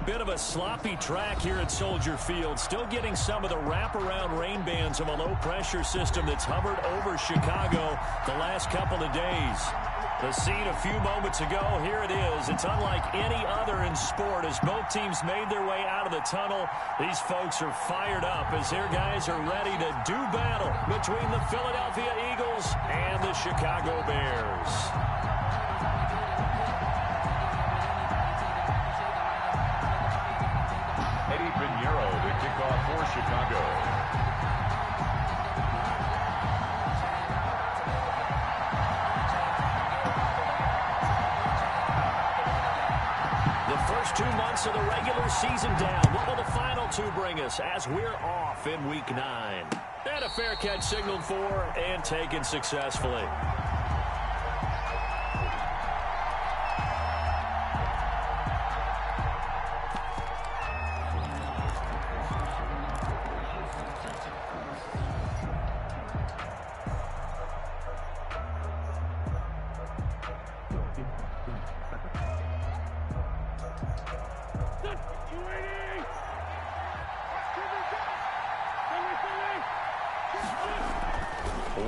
Bit of a sloppy track here at Soldier Field. Still getting some of the wraparound rain bands of a low-pressure system that's hovered over Chicago the last couple of days. The scene a few moments ago, here it is. It's unlike any other in sport as both teams made their way out of the tunnel. These folks are fired up as their guys are ready to do battle between the Philadelphia Eagles and the Chicago Bears. Eddie Pinheiro to kick off for Chicago. The first 2 months of the regular season down. What will the final two bring us as we're off in Week 9? And a fair catch signaled for and taken successfully.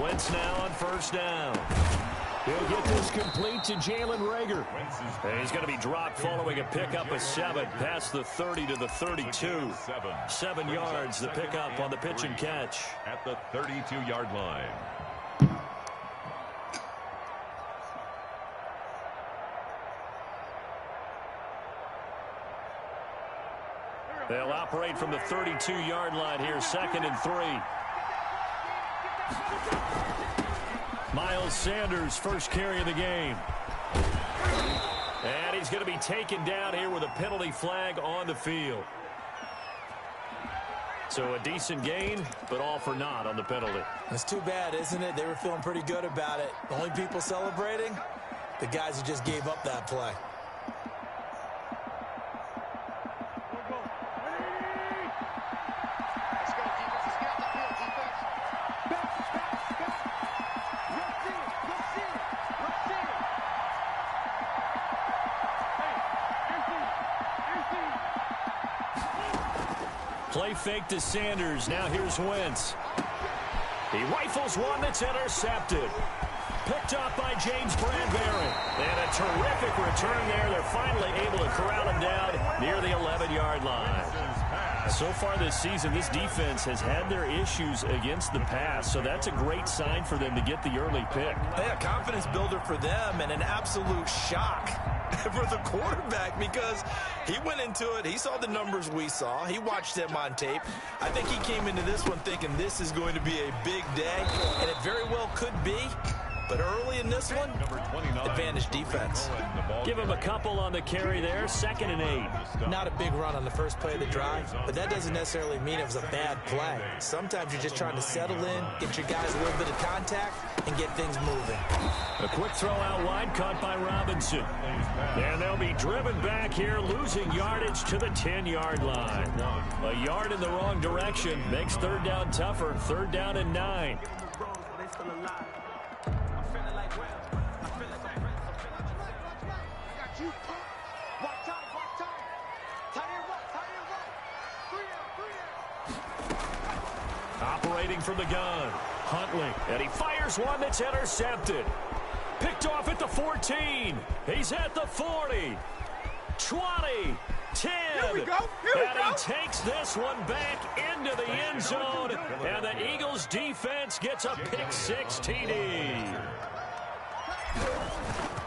Wentz now on first down. He'll get this complete to Jalen Reagor. And he's going to be dropped following a pickup of 7 past the 30 to the 32. 7 yards, the pickup on the pitch and catch. At the 32-yard line. They'll operate from the 32-yard line here, 2nd and 3. Miles Sanders, first carry of the game. And he's going to be taken down here with a penalty flag on the field. So a decent gain, but all for naught on the penalty. It's too bad, isn't it? They were feeling pretty good about it. The only people celebrating, the guys who just gave up that play. Play fake to Sanders. Now here's Wentz. He rifles one that's intercepted. Picked up by James Bradbury. And a terrific return there. They're finally able to corral him down near the 11-yard line. So far this season, this defense has had their issues against the pass, so that's a great sign for them to get the early pick. Yeah, confidence builder for them and an absolute shock for the quarterback because he went into it. He saw the numbers we saw. He watched them on tape. I think he came into this one thinking this is going to be a big day, and it very well could be. But early in this one, advantage defense. Give him a couple on the carry there, 2nd and 8. Not a big run on the first play of the drive, but that doesn't necessarily mean it was a bad play. Sometimes you're just trying to settle in, get your guys a little bit of contact, and get things moving. A quick throw out wide, caught by Robinson. And they'll be driven back here, losing yardage to the 10-yard line. A yard in the wrong direction makes 3rd down tougher, 3rd down and 9. Operating from the gun, Huntley, and he fires one that's intercepted. Picked off at the 14. He's at the 40, 20, 10. Here we go. And he takes this one back into the end zone, and the Eagles defense gets a pick-6 TD.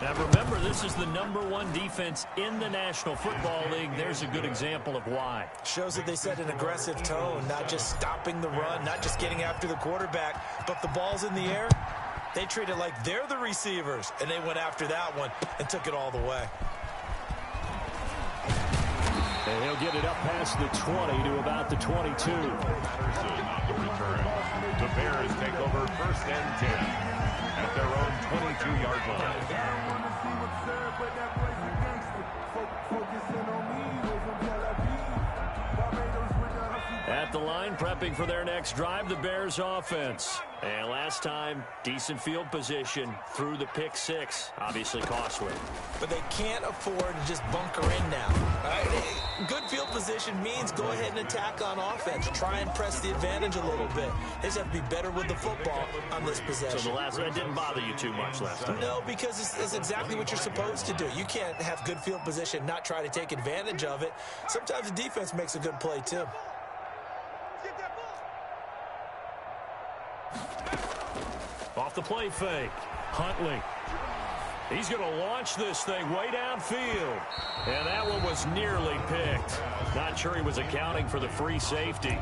Now remember, this is the #1 defense in the National Football League. There's a good example of why. Shows that they set an aggressive tone, not just stopping the run, not just getting after the quarterback, but the ball's in the air. They treat it like they're the receivers, and they went after that one and took it all the way. And he'll get it up past the 20 to about the 22. Patterson on the return. The Bears take over 1st and 10 at their own 22-yard line. At the line, prepping for their next drive, the Bears offense. And last time, decent field position through the pick six. Obviously costly. But they can't afford to just bunker in now. All right? Good field position means go ahead and attack on offense. Try and press the advantage a little bit. They just have to be better with the football on this possession. So the last one didn't bother you too much last time? No, because it's exactly what you're supposed to do. You can't have good field position, not try to take advantage of it. Sometimes the defense makes a good play, too. Off the play fake. Huntley. He's going to launch this thing way downfield. And that one was nearly picked. Not sure he was accounting for the free safety.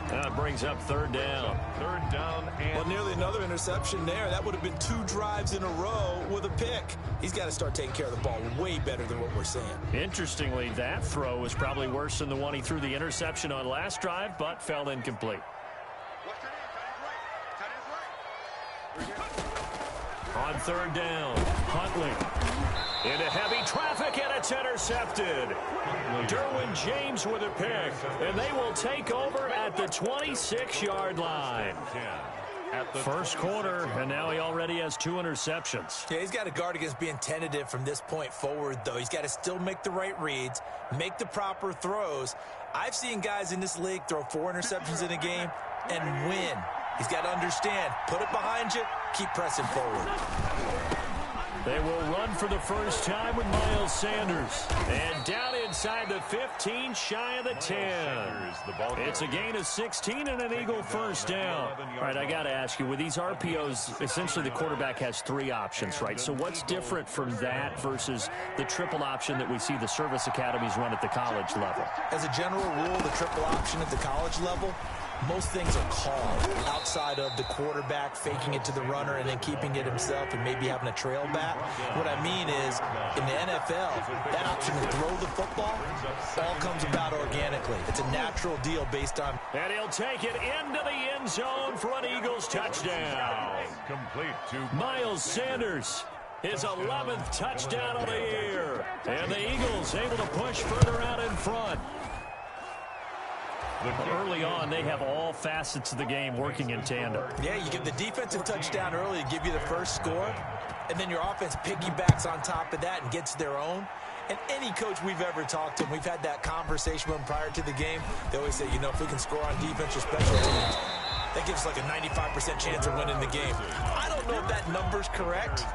That brings up third down. Third down and... Well, nearly another interception there. That would have been 2 drives in a row with a pick. He's got to start taking care of the ball way better than what we're seeing. Interestingly, that throw was probably worse than the one he threw the interception on last drive, but fell incomplete. On third down, Huntley into heavy traffic, and it's intercepted. Derwin James with a pick, and they will take over at the 26-yard line. First quarter, and now he already has 2 interceptions. Yeah, he's got to guard against being tentative from this point forward, though. He's got to still make the right reads, make the proper throws. I've seen guys in this league throw 4 interceptions in a game and win. He's got to understand, put it behind you, keep pressing forward. They will run for the first time with Miles Sanders. And down inside the 15, shy of the 10. It's a gain of 16 and an Eagle first down. All right, I got to ask you, with these RPOs, essentially the quarterback has 3 options, right? So what's different from that versus the triple option that we see the service academies run at the college level? As a general rule, the triple option at the college level, most things are called outside of the quarterback faking it to the runner and then keeping it himself and maybe having a trail back. What I mean is, in the NFL, that option to throw the football all comes about organically. It's a natural deal based on... And he'll take it into the end zone for an Eagles touchdown. Complete to Miles Sanders. His 11th touchdown of the year. And the Eagles able to push further out in front. Early on, they have all facets of the game working in tandem. Yeah, you get the defensive touchdown early to give you the first score, and then your offense piggybacks on top of that and gets their own. And any coach we've ever talked to, we've had that conversation with them prior to the game, they always say, you know, if we can score on defense or special teams, that gives like a 95% chance of winning the game. I don't know if that number's correct,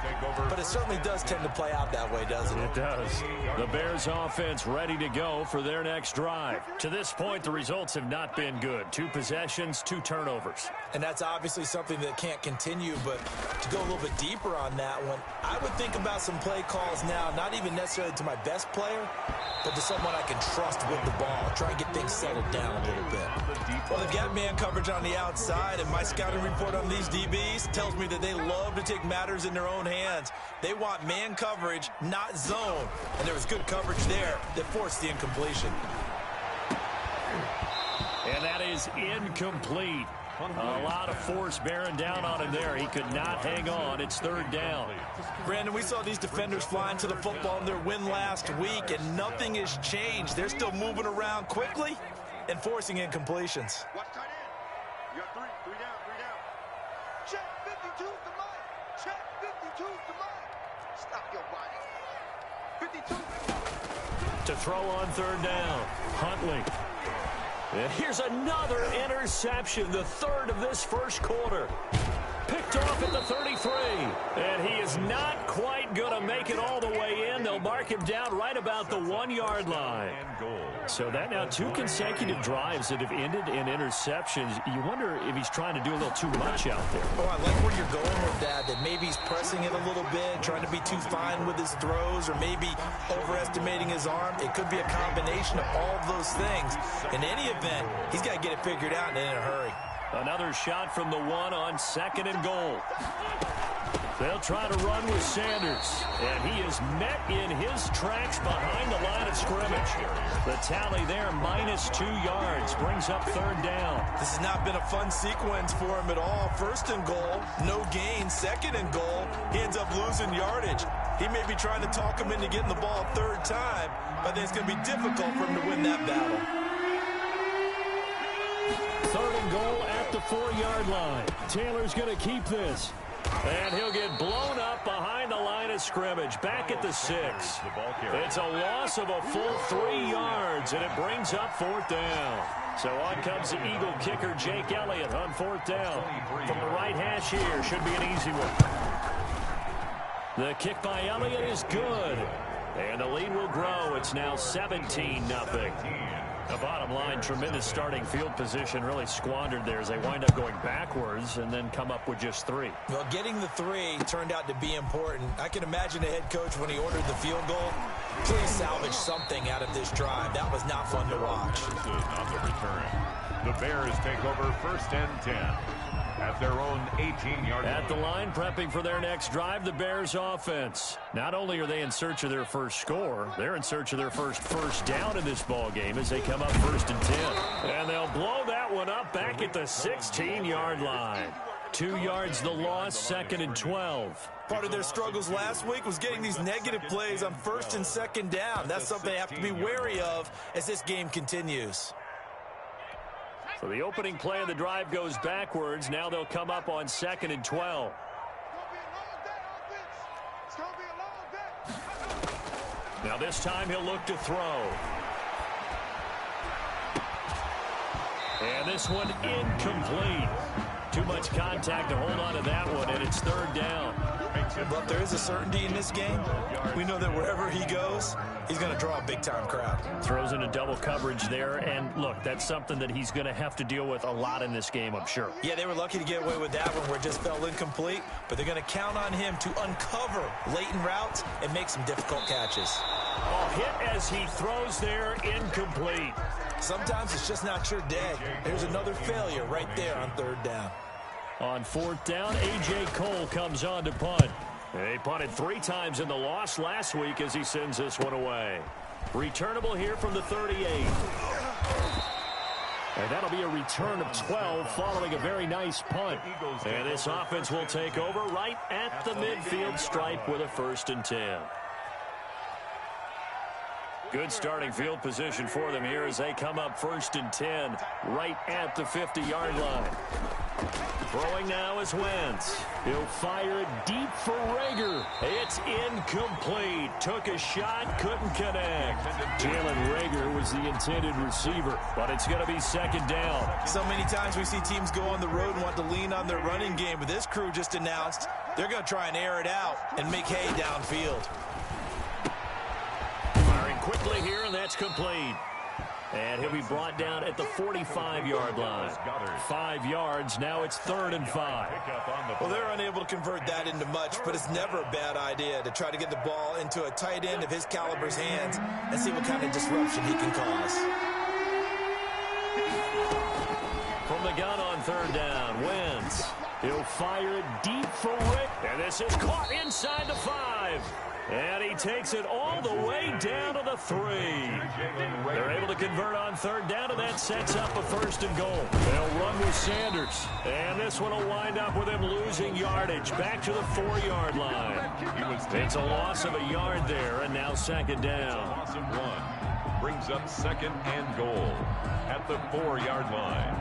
but it certainly does tend to play out that way, doesn't it? It does. The Bears offense ready to go for their next drive. To this point, the results have not been good. 2 possessions, 2 turnovers. And that's obviously something that can't continue, but to go a little bit deeper on that one, I would think about some play calls now, not even necessarily to my best player, but to someone I can trust with the ball. Try and get things settled down a little bit. Well, they've got man coverage on the outside, and my scouting report on these DBs tells me that they love to take matters in their own hands. They want man coverage, not zone. And there was good coverage there that forced the incompletion. And that is incomplete. A lot of force bearing down on him there. He could not hang on. It's third down. Brandon, we saw these defenders flying to the football in their win last week, and nothing has changed. They're still moving around quickly and forcing incompletions. Watch tight end. You got 3 down. Check 52 to Mike. Check 52 to Mike. Stop your body. 52. To throw on third down, Huntley. And here's another interception, the 3rd of this first quarter. Picked off at the 33. And he is not quite going to make it all the way in. They'll mark him down right about the 1-yard line. So that now 2 consecutive drives that have ended in interceptions. You wonder if he's trying to do a little too much out there. Oh, I like where you're going with that maybe he's pressing it a little bit, trying to be too fine with his throws, or maybe overestimating his arm. It could be a combination of all of those things. In any event, he's got to get it figured out and in a hurry. Another shot from the 1 on 2nd and goal. They'll try to run with Sanders, and he is met in his tracks behind the line of scrimmage. The tally there, -2 yards, brings up third down. This has not been a fun sequence for him at all. 1st and goal, no gain. 2nd and goal, he ends up losing yardage. He may be trying to talk him into getting the ball a 3rd time, but I think it's going to be difficult for him to win that battle. Third and goal at the 4-yard line. Taylor's going to keep this. And he'll get blown up behind the line of scrimmage, back at the 6. It's a loss of a full 3 yards, and it brings up 4th down. So on comes the Eagle kicker, Jake Elliott, on 4th down. From the right hash here, should be an easy one. The kick by Elliott is good. And the lead will grow. It's now 17-0. The bottom line, tremendous starting field position, really squandered there as they wind up going backwards and then come up with just 3. Well, getting the 3 turned out to be important. I can imagine the head coach when he ordered the field goal. Please salvage something out of this drive. That was not fun to watch. This is on the return. The Bears take over 1st and 10 at their own 18-yard line. At the line, prepping for their next drive, the Bears offense. Not only are they in search of their first score, they're in search of their first down in this ball game as they come up 1st and 10. And they'll blow that one up back at the 16-yard line. 2 yards the loss, 2nd and 12. Part of their struggles last week was getting these negative plays on 1st and 2nd down. That's something they have to be wary of as this game continues. So the opening play of the drive goes backwards. Now they'll come up on 2nd and 12. Now this time he'll look to throw. And this one incomplete. Too much contact to hold on to that one, and it's 3rd down. But there is a certainty in this game. We know that wherever he goes, he's going to draw a big-time crowd. Throws into double coverage there, and look, that's something that he's going to have to deal with a lot in this game, I'm sure. Yeah, they were lucky to get away with that one where it just fell incomplete, but they're going to count on him to uncover latent routes and make some difficult catches. Oh, hit as he throws there, incomplete. Sometimes it's just not your day. There's another failure right there on 3rd down. On 4th down, A.J. Cole comes on to punt. He punted 3 times in the loss last week as he sends this one away. Returnable here from the 38. And that'll be a return of 12 following a very nice punt. And this offense will take over right at the midfield stripe with a 1st and 10. Good starting field position for them here as they come up 1st and 10 right at the 50-yard line. Throwing now is Wentz. He'll fire it deep for Reagor. It's incomplete. Took a shot, couldn't connect. Jalen Reagor was the intended receiver, but it's going to be 2nd down. So many times we see teams go on the road and want to lean on their running game, but this crew just announced they're going to try and air it out and make hay downfield. Firing quickly here, and that's complete. And he'll be brought down at the 45-yard line. 5 yards. Now it's 3rd and 5. Well, they're unable to convert that into much, but it's never a bad idea to try to get the ball into a tight end of his caliber's hands and see what kind of disruption he can cause. From the gun on 3rd down, Wentz. He'll fire it deep for Rick. And this is caught inside the 5. And he takes it all the way down to the 3. They're able to convert on 3rd down, and that sets up a 1st and goal. They'll run with Sanders. And this one will wind up with him losing yardage back to the 4-yard line. It's a loss of a yard there, and now 2nd down. Loss of 1 brings up 2nd and goal at the 4-yard line.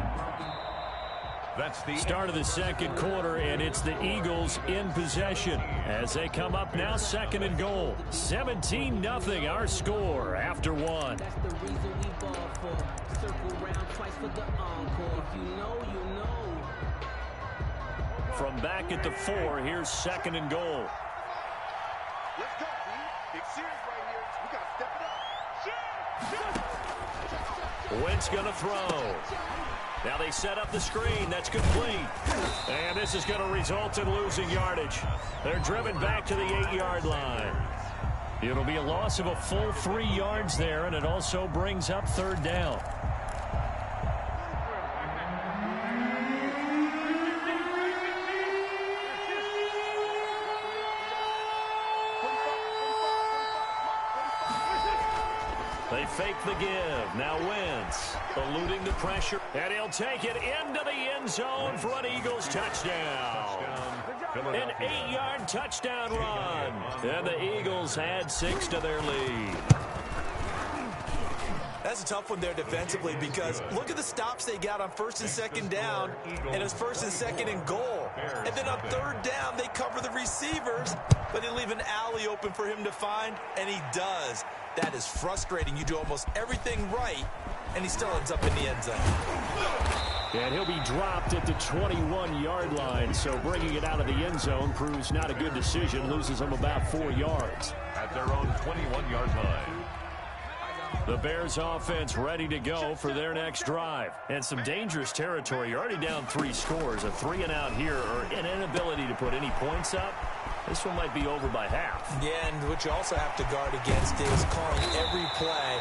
That's the start of the 2nd quarter, and it's the Eagles in possession as they come up now 2nd and goal. 17-0 our score after 1. That's the reason we ball for. Circle round twice for the encore. If you know, you know. From back at the 4, here's 2nd and goal. Let's go, team. Big series right here. We got to step it up. Wentz going to throw. Now they set up the screen. That's complete. And this is going to result in losing yardage. They're driven back to the 8-yard line. It'll be a loss of a full 3 yards there, and it also brings up 3rd down. They fake the give. Now Wentz eluding the pressure. And he'll take it into the end zone for an Eagles touchdown. An 8-yard touchdown run. And the Eagles add 6 to their lead. That's a tough one there defensively because look at the stops they got on 1st and 2nd down, and it's 1st and 2nd and goal. And then on 3rd down, they cover the receivers, but they leave an alley open for him to find, and he does. That is frustrating. You do almost everything right, and he still ends up in the end zone. And he'll be dropped at the 21-yard line, so bringing it out of the end zone proves not a good decision, loses him about 4 yards. At their own 21-yard line. The Bears offense ready to go for their next drive. And some dangerous territory. You're already down 3 scores. A 3-and-out here or an inability to put any points up. This one might be over by half. Yeah, and what you also have to guard against is calling every play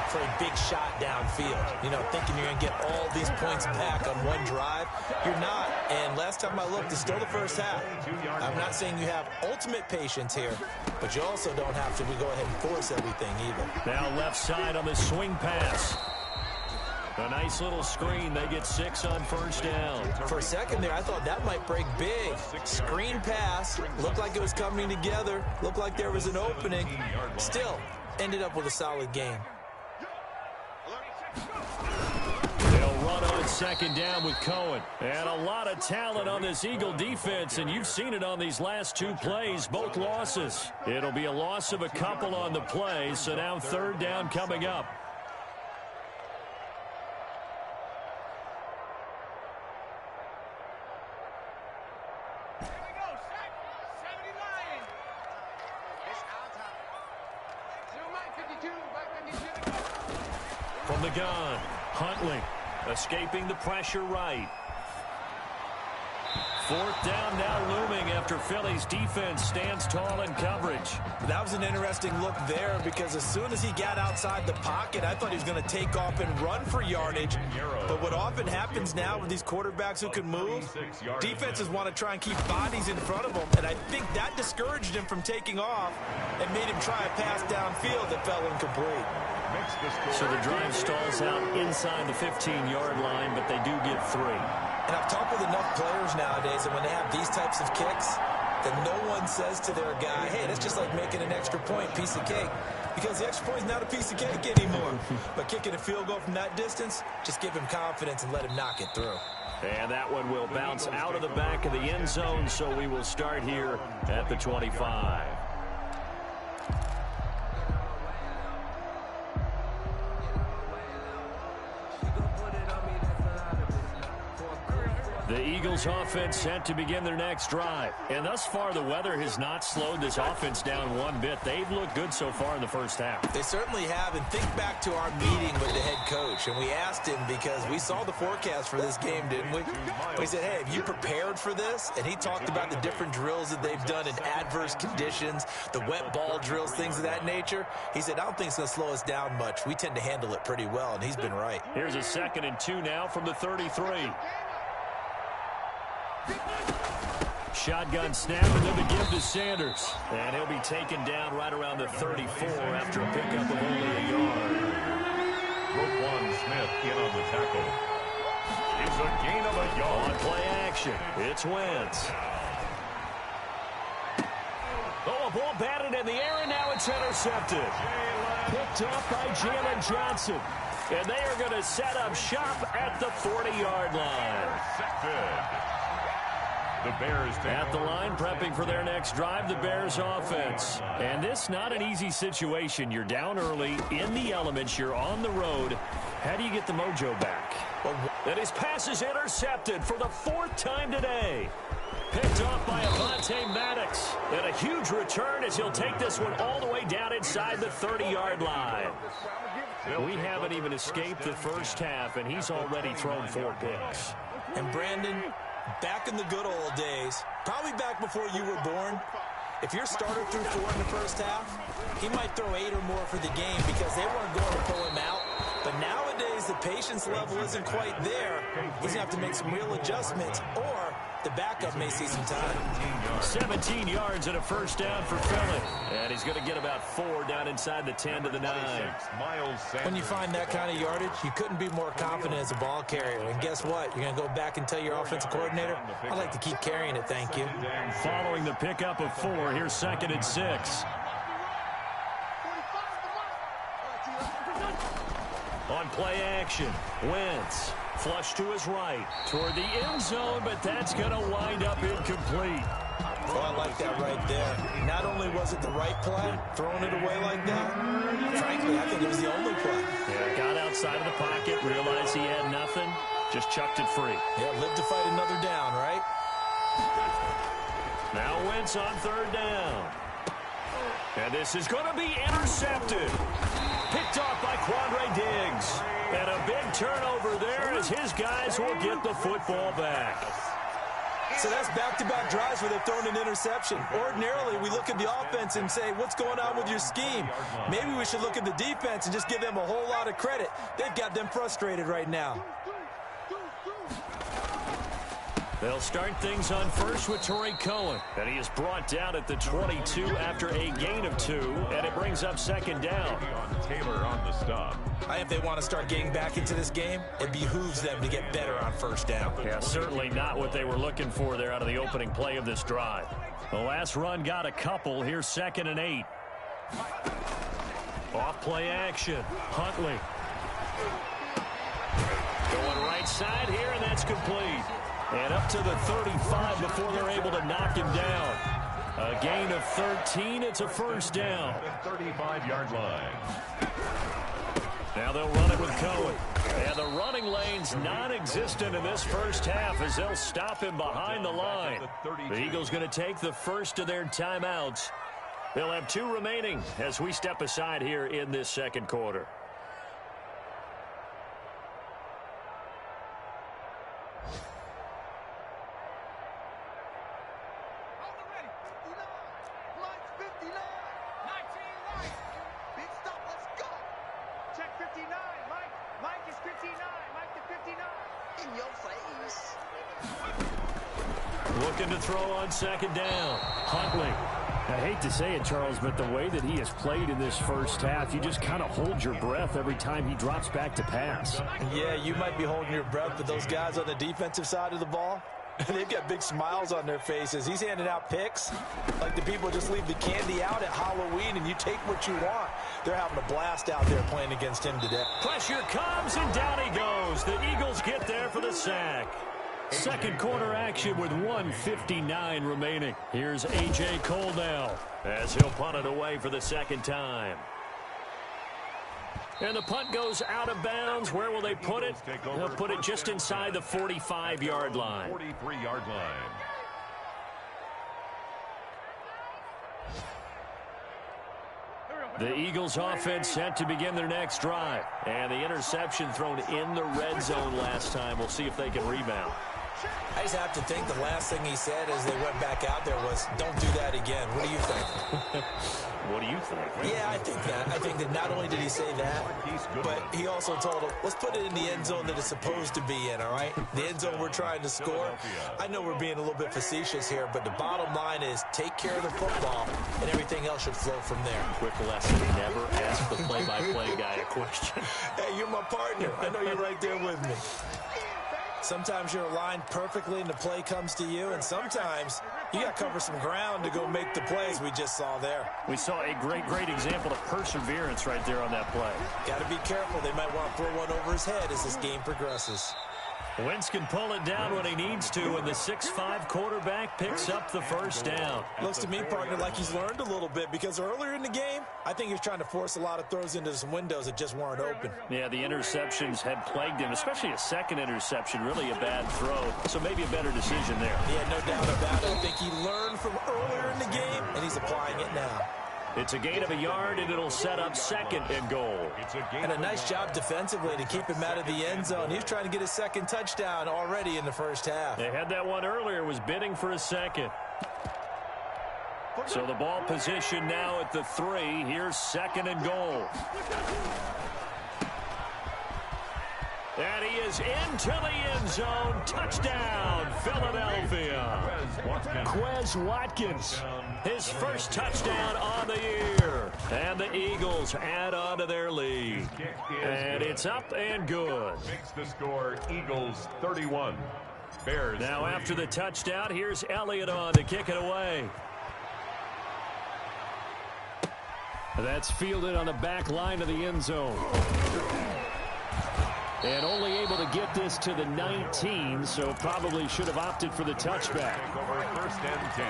for a big shot downfield. You know, thinking you're going to get all these points back on one drive. You're not. And last time I looked, it's still the first half. I'm not saying you have ultimate patience here, but you also don't have to go ahead and force everything either. Now left side on the swing pass. A nice little screen. They get 6 on 1st down. For a second there, I thought that might break big. Screen pass. Looked like it was coming together. Looked like there was an opening. Still, ended up with a solid game. They'll run on 2nd down with Cohen. And a lot of talent on this Eagle defense, and you've seen it on these last 2 plays, both losses. It'll be a loss of a couple on the play, so now 3rd down coming up. From the gun, Huntley escaping the pressure right. 4th down now looming after Philly's defense stands tall in coverage. That was an interesting look there because as soon as he got outside the pocket, I thought he was going to take off and run for yardage. But what often happens now with these quarterbacks who can move, defenses want to try and keep bodies in front of them. And I think that discouraged him from taking off and made him try a pass downfield that fell incomplete. So the drive stalls out inside the 15-yard line, but they do get 3. And I've talked with enough players nowadays that when they have these types of kicks, that no one says to their guy, hey, that's just like making an extra point, piece of cake. Because the extra point is not a piece of cake anymore. But kicking a field goal from that distance, just give him confidence and let him knock it through. And that one will bounce out of the back of the end zone, so we will start here at the 25. The Eagles offense set to begin their next drive. And thus far, the weather has not slowed this offense down one bit. They've looked good so far in the first half. They certainly have. And think back to our meeting with the head coach. And we asked him because we saw the forecast for this game, didn't we? We said, hey, have you prepared for this? And he talked about the different drills that they've done in adverse conditions, the wet ball drills, things of that nature. He said, I don't think it's going to slow us down much. We tend to handle it pretty well, and he's been right. Here's a 2nd and 2 now from the 33. Shotgun snap, and then the give to Sanders. And he'll be taken down right around the 34 after a pickup of only a yard. Roquan Smith in on the tackle. It's a gain of a yard. On play action, it's Wentz. Oh, a ball batted in the air, and now it's intercepted. Picked up by Jalen Johnson. And they are going to set up shop at the 40-yard line. Intercepted. The Bears at the line, prepping for their next drive, the Bears offense. And this not an easy situation. You're down early, in the elements, you're on the road. How do you get the mojo back? And his pass is intercepted for the 4th time today. Picked off by Avonte Maddox. And a huge return as he'll take this one all the way down inside the 30-yard line. We haven't even escaped the first half, and he's already thrown 4 picks. And Brandon, back in the good old days, probably back before you were born, if your starter threw 4 in the first half, he might throw 8 or more for the game because they weren't going to pull him out. But nowadays, the patience level isn't quite there. He's going to have to make some real adjustments, or the backup may see some time. 17 yards and a first down for Philly. And he's going to get about 4 down inside the 10 to the 9. When you find that kind of yardage, you couldn't be more confident as a ball carrier. And guess what? You're going to go back and tell your offensive coordinator, I'd like to keep carrying it, thank you. Following the pickup of 4, here's 2nd and 6. On play action, Wentz. Flush to his right, toward the end zone, but that's going to wind up incomplete. Oh, I like that right there. Not only was it the right play, throwing it away like that, frankly, I think it was the only play. Yeah, got outside of the pocket, realized he had nothing, just chucked it free. Yeah, live to fight another down, right? Now Wentz on third down. And this is going to be intercepted. Picked off by Quandre Diggs. And a big turnover there as his guys will get the football back. So that's back-to-back drives where they've thrown an interception. Ordinarily, we look at the offense and say, what's going on with your scheme? Maybe we should look at the defense and just give them a whole lot of credit. They've got them frustrated right now. They'll start things on first with Torrey Cohen. And he is brought down at the 22 after a gain of 2. And it brings up second down. Taylor on the stop. If they want to start getting back into this game, it behooves them to get better on first down. Yeah, certainly not what they were looking for there out of the opening play of this drive. The last run got a couple. Here's 2nd and 8. Off play action. Huntley. Going right side here, and that's complete. And up to the 35 before they're able to knock him down. A gain of 13. It's a first down. 35-yard line. Now they'll run it with Cohen. And the running lane's non-existent in this first half as they'll stop him behind the line. The Eagles going to take the first of their timeouts. They'll have 2 remaining as we step aside here in this second quarter. Looking to throw on second down. Huntley. I hate to say it, Charles, but the way that he has played in this first half, you just kind of hold your breath every time he drops back to pass. Yeah, you might be holding your breath, but those guys on the defensive side of the ball, they've got big smiles on their faces. He's handing out picks like the people just leave the candy out at Halloween and you take what you want. They're having a blast out there playing against him today. Pressure comes and down he goes. The Eagles get there for the sack. Second quarter action with 1:59 remaining. Here's A.J. Cole now as he'll punt it away for the second time. And the punt goes out of bounds. Where will they put it? They'll put it just inside the 45-yard line. 43-yard line. The Eagles offense set to begin their next drive. And the interception thrown in the red zone last time. We'll see if they can rebound. I just have to think the last thing he said as they went back out there was, don't do that again. What do you think? What do you think? Yeah, I think that. I think that not only did he say that, but he also told him, let's put it in the end zone that it's supposed to be in, all right? The end zone we're trying to score. I know we're being a little bit facetious here, but the bottom line is take care of the football, and everything else should flow from there. Quick lesson, never ask the play-by-play guy a question. Hey, you're my partner. I know you're right there with me. Sometimes you're aligned perfectly and the play comes to you, and sometimes you got to cover some ground to go make the plays we just saw there. We saw a great example of perseverance right there on that play. Got to be careful. They might want to throw one over his head as this game progresses. Wentz can pull it down when he needs to, and the 6'5" quarterback picks up the first down. Looks to me, partner, like he's learned a little bit, because earlier in the game, I think he was trying to force a lot of throws into some windows that just weren't open. Yeah, the interceptions had plagued him, especially a second interception, really a bad throw. So maybe a better decision there. Yeah, no doubt about it. I think he learned from earlier in the game, and he's applying it now. It's a gain of a yard, and it'll set up 2nd and goal. And a nice job defensively to keep him out of the end zone. He was trying to get his second touchdown already in the first half. They had that one earlier, was bidding for a second. So the ball position now at the 3. Here's 2nd and goal. And he is into the end zone. Touchdown, Philadelphia. Quez Watkins, his first touchdown on the year. And the Eagles add on to their lead. And it's up and good. Makes the score Eagles 31. Bears. Now after the touchdown, here's Elliott on to kick it away. That's fielded on the back line of the end zone. And only able to get this to the 19, so probably should have opted for the touchback. Over 1st and 10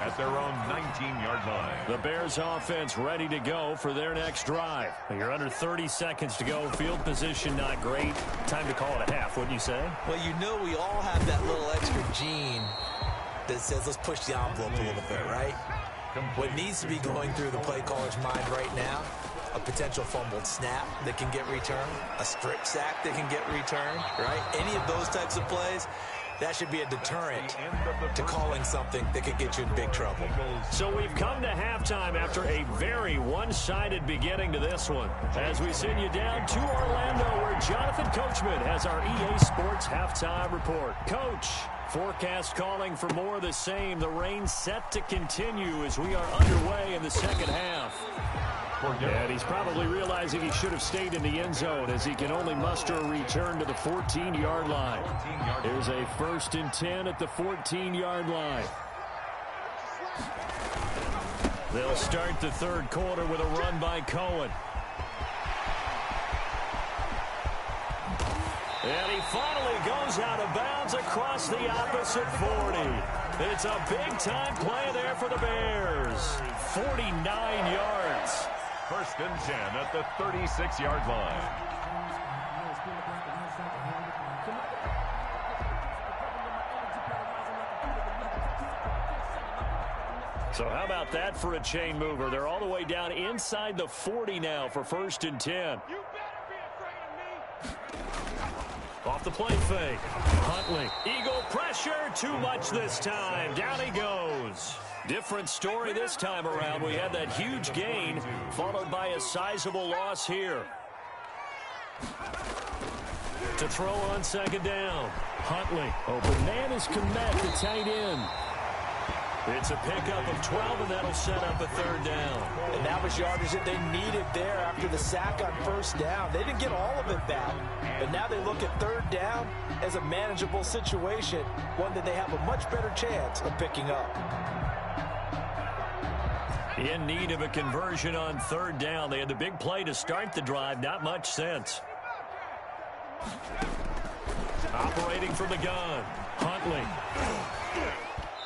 at their own 19-yard line. The Bears offense ready to go for their next drive. You're under 30 seconds to go. Field position not great. Time to call it a half, wouldn't you say? Well, you know we all have that little extra gene that says let's push the envelope a little bit, right? What needs to be going through the play caller's mind right now, a potential fumbled snap that can get returned, a strip sack that can get returned, right? Any of those types of plays, that should be a deterrent to calling something that could get you in big trouble. So we've come to halftime after a very one-sided beginning to this one. As we send you down to Orlando, where Jonathan Coachman has our EA Sports halftime report. Coach, forecast calling for more of the same. The rain set to continue as we are underway in the second half. And he's probably realizing he should have stayed in the end zone as he can only muster a return to the 14-yard line. Here's a 1st and 10 at the 14-yard line. They'll start the third quarter with a run by Cohen. And he finally goes out of bounds across the opposite 40. It's a big-time play there for the Bears. 49 yards. 1st and 10 at the 36-yard line. So how about that for a chain mover? They're all the way down inside the 40 now for 1st and 10. Off the play fake. Huntley. Eagle pressure. Too much this time. Down he goes. Different story this time around. We had that huge gain followed by a sizable loss here. To throw on 2nd down. Huntley. Open man is Kmet, the tight end. It's a pickup of 12, and that'll set up a 3rd down. And that was yardage that they needed there after the sack on 1st down. They didn't get all of it back, but now they look at 3rd down as a manageable situation, one that they have a much better chance of picking up. In need of a conversion on 3rd down. They had the big play to start the drive. Not much sense. Operating from the gun. Huntley.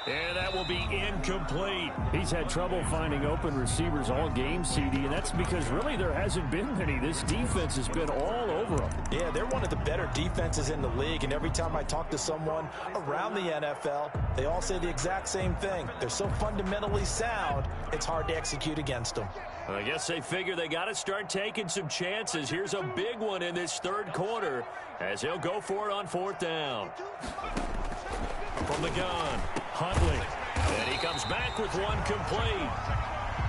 And that will be incomplete. He's had trouble finding open receivers all game, CD, and that's because really there hasn't been many. This defense has been all over them. Yeah, they're one of the better defenses in the league, and every time I talk to someone around the NFL, they all say the exact same thing. They're so fundamentally sound, it's hard to execute against them. I guess they figure they got to start taking some chances. Here's a big one in this 3rd quarter as he'll go for it on 4th down. From the gun, Huntley. And he comes back with one complete.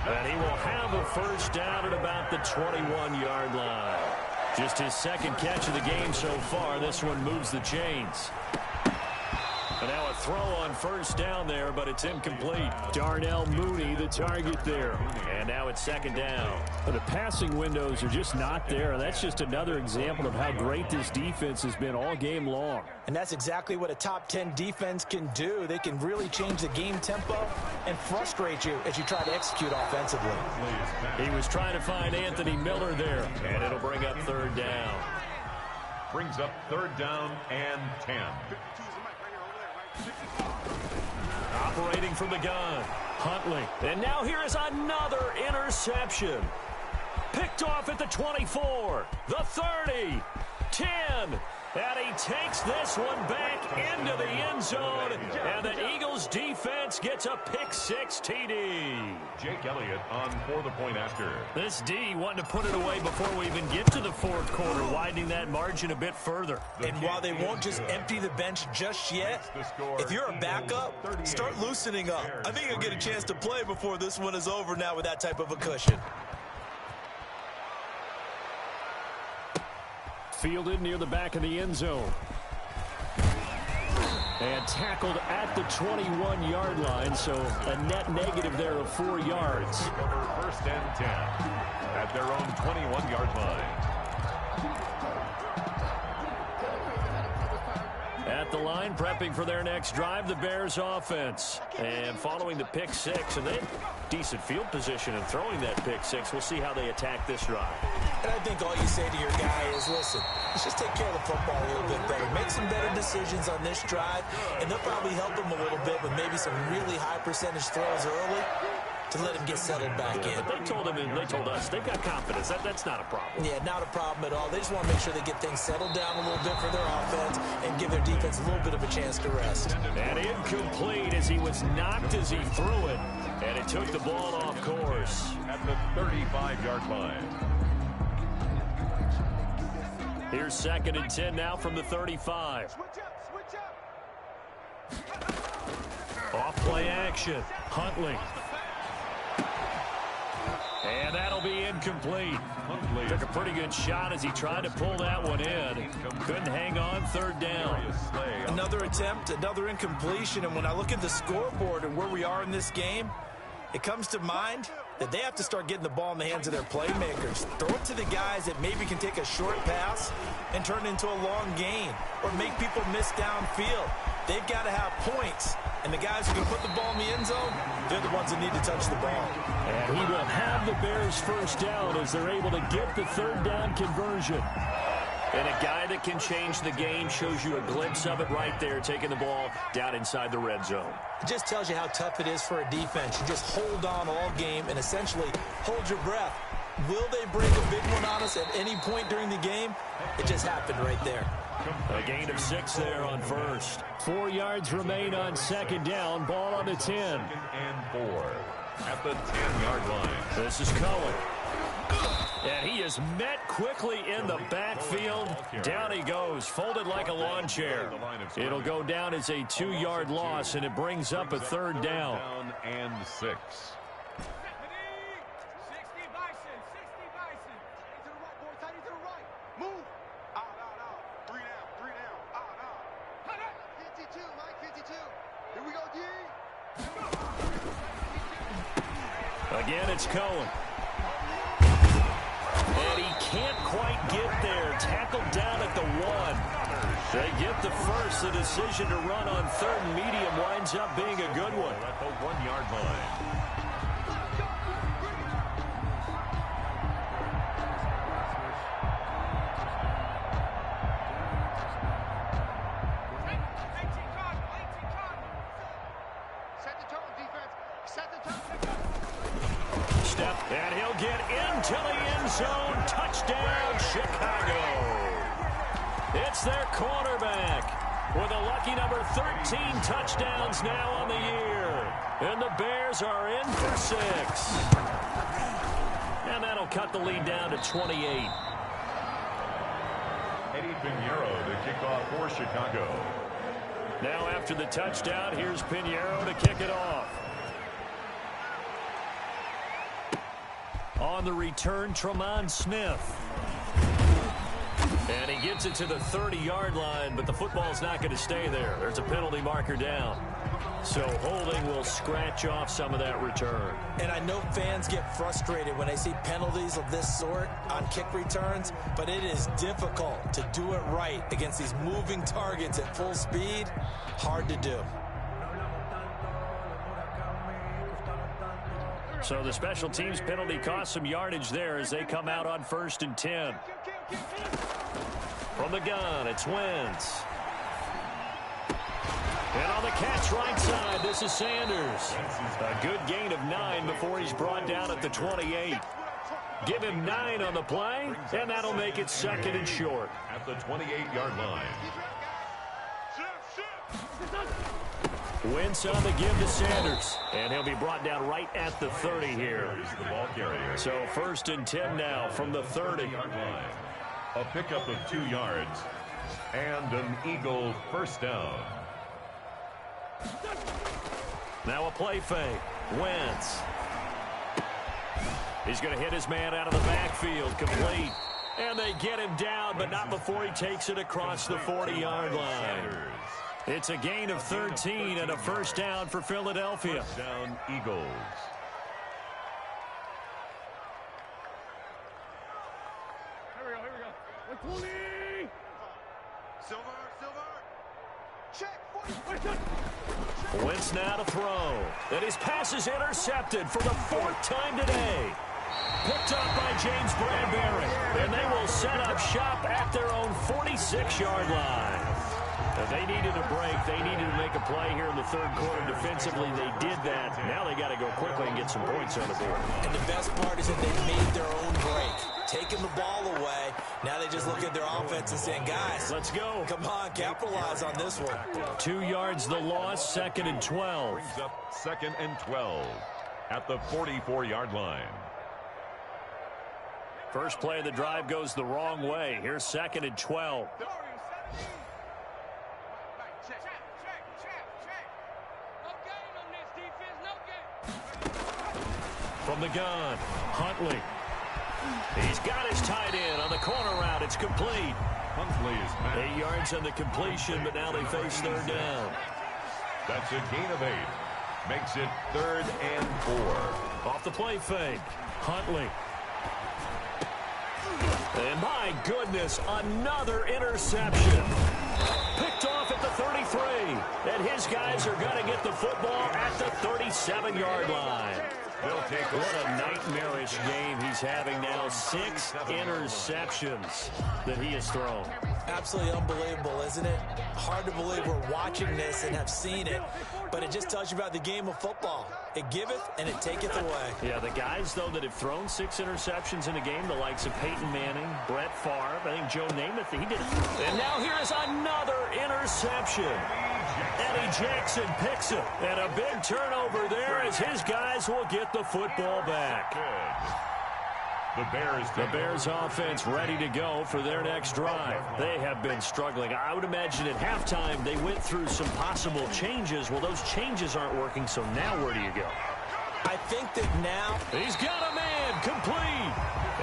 And he will have a 1st down at about the 21-yard line. Just his 2nd catch of the game so far. This one moves the chains. And now a throw on 1st down there, but it's incomplete. Darnell Mooney, the target there. And now it's 2nd down. But the passing windows are just not there. And that's just another example of how great this defense has been all game long. And that's exactly what a top 10 defense can do. They can really change the game tempo and frustrate you as you try to execute offensively. He was trying to find Anthony Miller there, and it'll bring up 3rd down. Brings up 3rd down and 10. Operating from the gun, Huntley. And now here is another interception. Picked off at the 24, the 30, 10. And he takes this one back into the end zone. And the Eagles defense gets a pick-6 TD. Jake Elliott on for the point after. This D wanting to put it away before we even get to the 4th quarter, widening that margin a bit further. And while they won't just empty the bench just yet, if you're a backup, start loosening up. I think you'll get a chance to play before this one is over now with that type of a cushion. Fielded near the back of the end zone. And tackled at the 21-yard line, so a net negative there of 4 yards. Over 1st and 10 at their own 21-yard line. At the line, prepping for their next drive, the Bears offense. And following the pick-6, and they had decent field position in throwing that pick-6. We'll see how they attack this drive. And I think all you say to your guy is, listen, let's just take care of the football a little bit better. Make some better decisions on this drive, and they'll probably help him a little bit with maybe some really high percentage throws early to let him get settled back in. But they told him and they told us they've got confidence. That's not a problem. Yeah, not a problem at all. They just want to make sure they get things settled down a little bit for their offense and give their defense a little bit of a chance to rest. And incomplete as he was knocked as he threw it, and it took the ball off course. At the 35-yard line. Here's 2nd and 10 now from the 35. Off play action. Huntley. And that'll be incomplete. Huntley took a pretty good shot as he tried to pull that one in. Couldn't hang on, 3rd down. Another attempt, another incompletion, and when I look at the scoreboard and where we are in this game, it comes to mind that they have to start getting the ball in the hands of their playmakers. Throw it to the guys that maybe can take a short pass and turn it into a long gain or make people miss downfield. They've got to have points, and the guys who can put the ball in the end zone, they're the ones that need to touch the ball. And he will have the Bears first down as they're able to get the 3rd down conversion. And a guy that can change the game shows you a glimpse of it right there, taking the ball down inside the red zone. It just tells you how tough it is for a defense. You just hold on all game and essentially hold your breath. Will they bring a big one on us at any point during the game? It just happened right there. A gain of 6 there on 1st. 4 yards remain on 2nd down. Ball on the 10. 2nd and 4 at the 10-yard line. This is Cohen. And he is met quickly in the backfield. Down he goes, folded like a lawn chair. It'll go down as a 2-yard loss, and it brings up a 3rd down. Down and 6. Again, it's Cohen. And he can't quite get there. Tackled down at the 1. They get the first. The decision to run on 3rd and medium winds up being a good one. At the 1-yard line. And he'll get into the end zone. Touchdown, Chicago. It's their quarterback with a lucky number 13 touchdowns now on the year. And the Bears are in for 6. And that'll cut the lead down to 28. Eddie Pinheiro to kick off for Chicago. Now after the touchdown, here's Pinheiro to kick it off. On the return, Tremont Smith. And he gets it to the 30-yard line, but the football's not going to stay there. There's a penalty marker down. So holding will scratch off some of that return. And I know fans get frustrated when they see penalties of this sort on kick returns, but it is difficult to do it right against these moving targets at full speed. Hard to do. So the special teams penalty cost some yardage there as they come out on 1st and 10. From the gun, it's Wentz. And on the catch right side, this is Sanders. A good gain of 9 before he's brought down at the 28. Give him 9 on the play, and that'll make it 2nd and short. At the 28-yard line. Wentz on the give to Sanders. And he'll be brought down right at the 30 here. The ball carrier. So 1st and 10 now from the 30-yard line. A pickup of 2 yards. And an Eagle first down. Now a play fake. Wentz. He's going to hit his man out of the backfield. Complete. And they get him down, but not before he takes it across the 40-yard line. It's a gain of 13 and a first down for Philadelphia. First down, Eagles. Here we go. Check. Wentz now to throw. And his pass is intercepted for the 4th time today. Picked up by James Bradbury. And they will set up shop at their own 46-yard line. They needed a break. They needed to make a play here in the third quarter. Defensively, they did that. Now they got to go quickly and get some points on the board. And the best part is that they made their own break. Taking the ball away. Now they just look at their offense and saying, guys, let's go. Come on, capitalize on this one. 2 yards the loss, 2nd and 12. Brings up 2nd and 12 at the 44-yard line. First play of the drive goes the wrong way. Here's 2nd and 12. From the gun, Huntley. He's got his tight end on the corner route. It's complete. Huntley is back. 8 yards on the completion, but now they face third down. That's a gain of 8. Makes it 3rd and 4. Off the play fake, Huntley. And my goodness, another interception. Picked off at the 33. And his guys are going to get the football at the 37-yard line. What a nightmarish game he's having now. 6 interceptions that he has thrown. Absolutely unbelievable, isn't it? Hard to believe we're watching this and have seen it, but it just tells you about the game of football. It giveth and it taketh away. Yeah, the guys, though, that have thrown 6 interceptions in a game, the likes of Peyton Manning, Brett Favre, I think Joe Namath, he did it. And now here's another interception. Eddie Jackson picks it, and a big turnover there as his guys will get the football back. The Bears offense ready to go for their next drive. They have been struggling. I would imagine at halftime they went through some possible changes. Well, those changes aren't working, so now where do you go? I think that now he's got a man complete.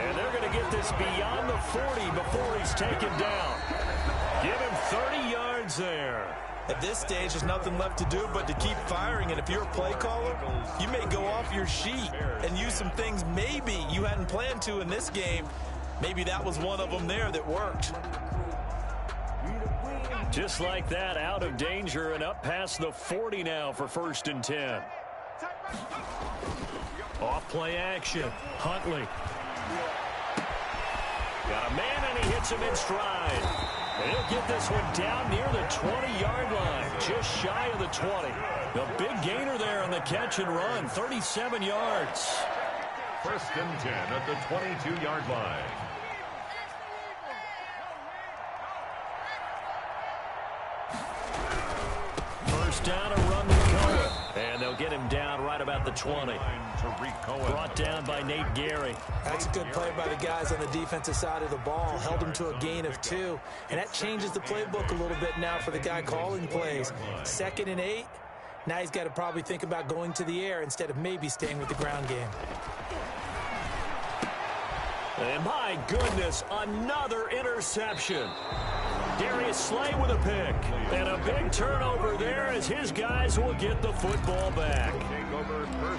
And they're going to get this beyond the 40 before he's taken down. Give him 30 yards there. At this stage, there's nothing left to do but to keep firing. And if you're a play caller, you may go off your sheet and use some things maybe you hadn't planned to in this game. Maybe that was one of them there that worked. Just like that, out of danger and up past the 40 now for 1st and 10. Off play action. Huntley. Got a man and he hits him in stride. And he'll get this one down near the 20-yard line, just shy of the 20. A big gainer there on the catch and run, 37 yards. 1st and 10 at the 22-yard line. First down, a run to Cohen. And they'll get him down right about the 20. Brought down by Nate Gary. That's a good play by the guys on the defensive side of the ball. Held him to a gain of 2. And that changes the playbook a little bit now for the guy calling plays. 2nd and 8. Now he's got to probably think about going to the air instead of maybe staying with the ground game. And my goodness, another interception. Darius Slay with a pick. And a big turnover there as his guys will get the football back.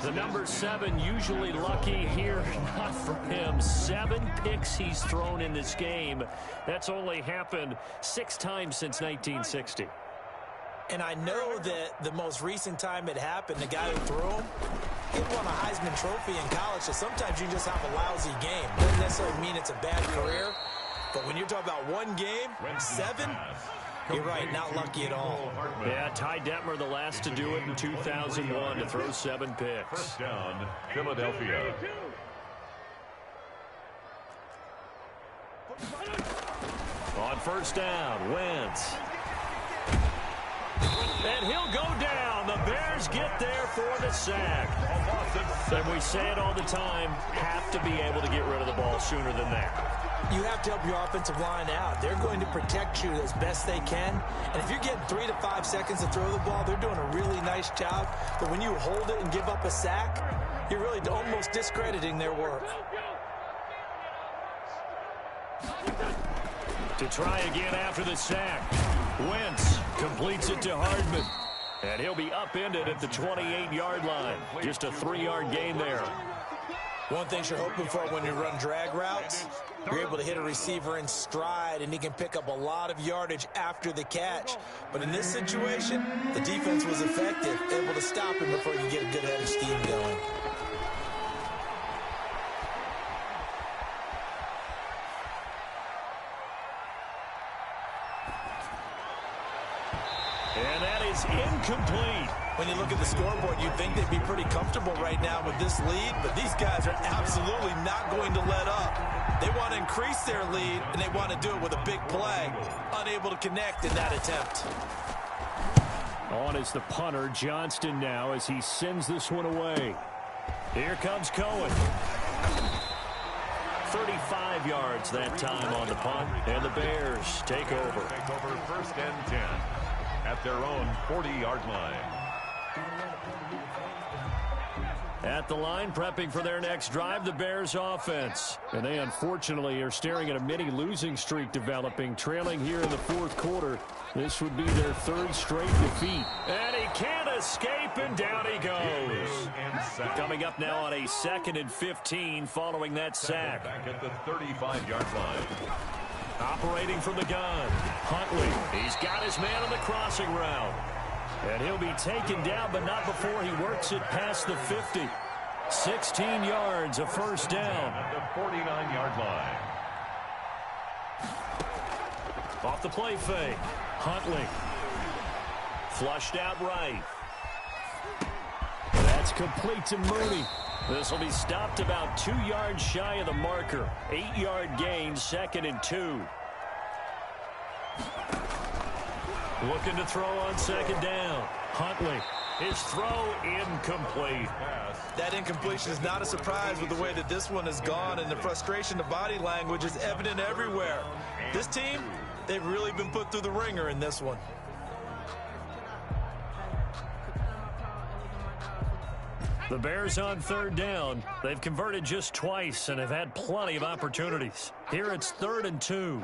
The number 7 usually lucky here. Not for him. 7 picks he's thrown in this game. That's only happened 6 times since 1960. And I know that the most recent time it happened, the guy who threw him, he won a Heisman Trophy in college, so sometimes you just have a lousy game. Doesn't necessarily mean it's a bad career, but when you're talking about one game, 7, you're right, not lucky at all. Yeah, Ty Detmer, the last to do it in 2001, to throw 7 picks. First down, Philadelphia. On first down, Wentz. And he'll go down. The Bears get there for the sack. And we say it all the time, have to be able to get rid of the ball sooner than that. You have to help your offensive line out. They're going to protect you as best they can. And if you're getting 3 to 5 seconds to throw the ball, they're doing a really nice job. But when you hold it and give up a sack, you're really almost discrediting their work. To try again after the sack. Wentz completes it to Hardman. And he'll be upended at the 28-yard line. Just a 3-yard gain there. One thing you're hoping for when you run drag routes, you're able to hit a receiver in stride, and he can pick up a lot of yardage after the catch. But in this situation, the defense was effective, able to stop him before you get a good head of steam going. is incomplete. When you look at the scoreboard, you'd think they'd be pretty comfortable right now with this lead, but these guys are absolutely not going to let up. They want to increase their lead, and they want to do it with a big play. Unable to connect in that attempt. On is the punter, Johnston, now as he sends this one away. Here comes Cohen. 35 yards that time on the punt, and the Bears take over. Take over first and 10 at their own 40-yard line. At the line, prepping for their next drive, the Bears offense. And they unfortunately are staring at a mini losing streak developing, trailing here in the fourth quarter. This would be their third straight defeat. And he can't escape, and down he goes. Coming up now on a 2nd and 15 following that sack. Back at the 35-yard line. Operating from the gun, Huntley. He's got his man on the crossing route. And he'll be taken down, but not before he works it past the 50. 16 yards, a first down. At the 49-yard line. Off the play fake, Huntley. Flushed out right. That's complete to Mooney. This will be stopped about 2 yards shy of the marker. 8-yard gain, 2nd and 2. Looking to throw on 2nd down. Huntley. His throw incomplete. That incompletion is not a surprise with the way that this one has gone, and the frustration of body language is evident everywhere. This team, they've really been put through the ringer in this one. The Bears on 3rd down. They've converted just twice and have had plenty of opportunities. Here it's 3rd and 2.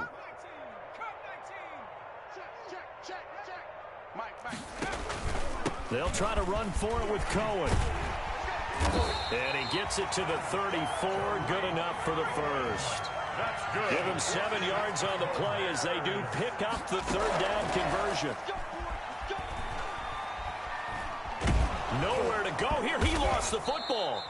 They'll try to run for it with Cohen. And he gets it to the 34. Good enough for the first. Give him 7 yards on the play as they do pick up the 3rd down conversion. Nowhere to go here. He lost the football.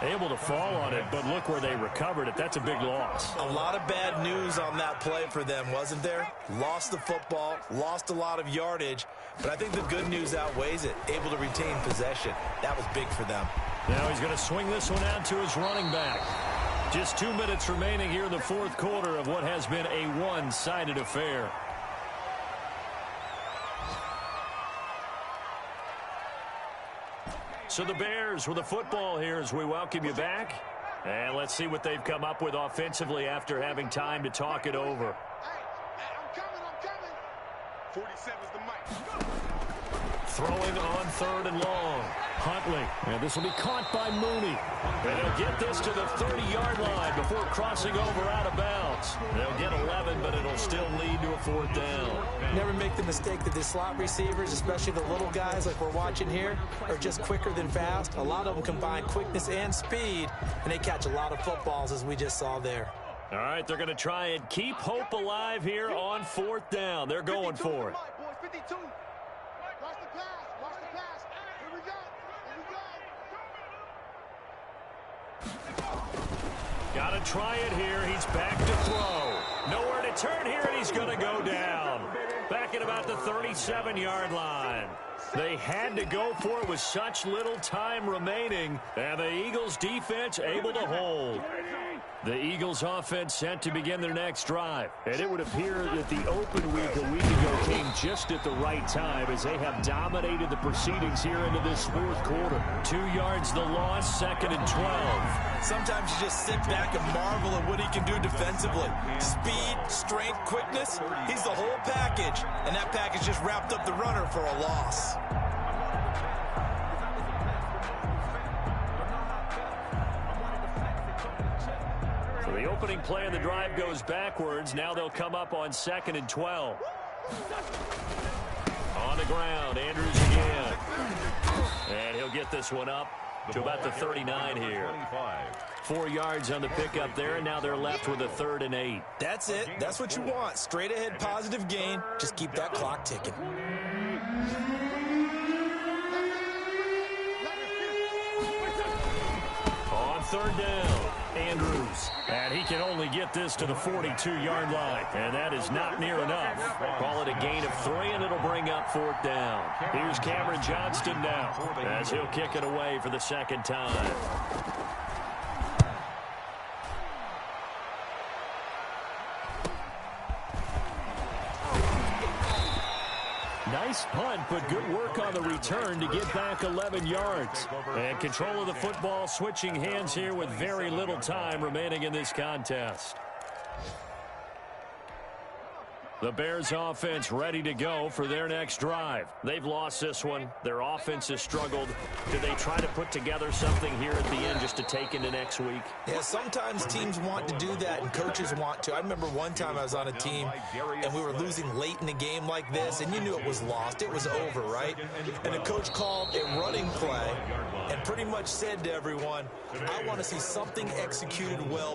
Able to fall on it, but look where they recovered it. That's a big loss. A lot of bad news on that play for them, wasn't there? Lost the football, lost a lot of yardage, but I think the good news outweighs it. Able to retain possession. That was big for them. Now he's going to swing this one out to his running back. Just 2 minutes remaining here in the fourth quarter of what has been a one-sided affair. So the Bears with the football here as we welcome you back. And let's see what they've come up with offensively after having time to talk it over. Hey, I'm coming. 47's the mic. Throwing on 3rd and long. Huntley. And this will be caught by Mooney. And he'll get this to the 30-yard line before crossing over out of bounds. They'll get 11, but it'll still lead to a 4th down. Never make the mistake that the slot receivers, especially the little guys like we're watching here, are just quicker than fast. A lot of them combine quickness and speed, and they catch a lot of footballs, as we just saw there. All right, they're going to try and keep hope alive here on 4th down. They're going for it. 52. Watch the pass. Here we go. Got to try it here. He's back to throw. Nowhere to turn here, and he's going to go down. Back at about the 37-yard line. They had to go for it with such little time remaining, and the Eagles defense able to hold. The Eagles offense set to begin their next drive. And it would appear that the open week a week ago came just at the right time as they have dominated the proceedings here into this fourth quarter. 2 yards the loss, 2nd and 12. Sometimes you just sit back and marvel at what he can do defensively. Speed, strength, quickness, he's the whole package. And that package just wrapped up the runner for a loss. The opening play of the drive goes backwards. Now they'll come up on 2nd and 12. On the ground, Andrews again. And he'll get this one up to about the 39 here. 4 yards on the pickup there, and now they're left with a 3rd and 8. That's it. That's what you want. Straight ahead positive gain. Just keep that clock ticking. On 3rd down. Andrews. And he can only get this to the 42-yard line. And that is not near enough. Call it a gain of 3, and it'll bring up 4th down. Here's Cameron Johnston now as he'll kick it away for the second time. Nice punt, but good work on the return to get back 11 yards. And control of the football switching hands here with very little time remaining in this contest. The Bears offense ready to go for their next drive. They've lost this one. Their offense has struggled. Do they try to put together something here at the end just to take into next week? Yeah, sometimes teams want to do that and coaches want to. I remember one time I was on a team and we were losing late in a game like this, and you knew it was lost. It was over, right? And the coach called a running play and pretty much said to everyone, I want to see something executed well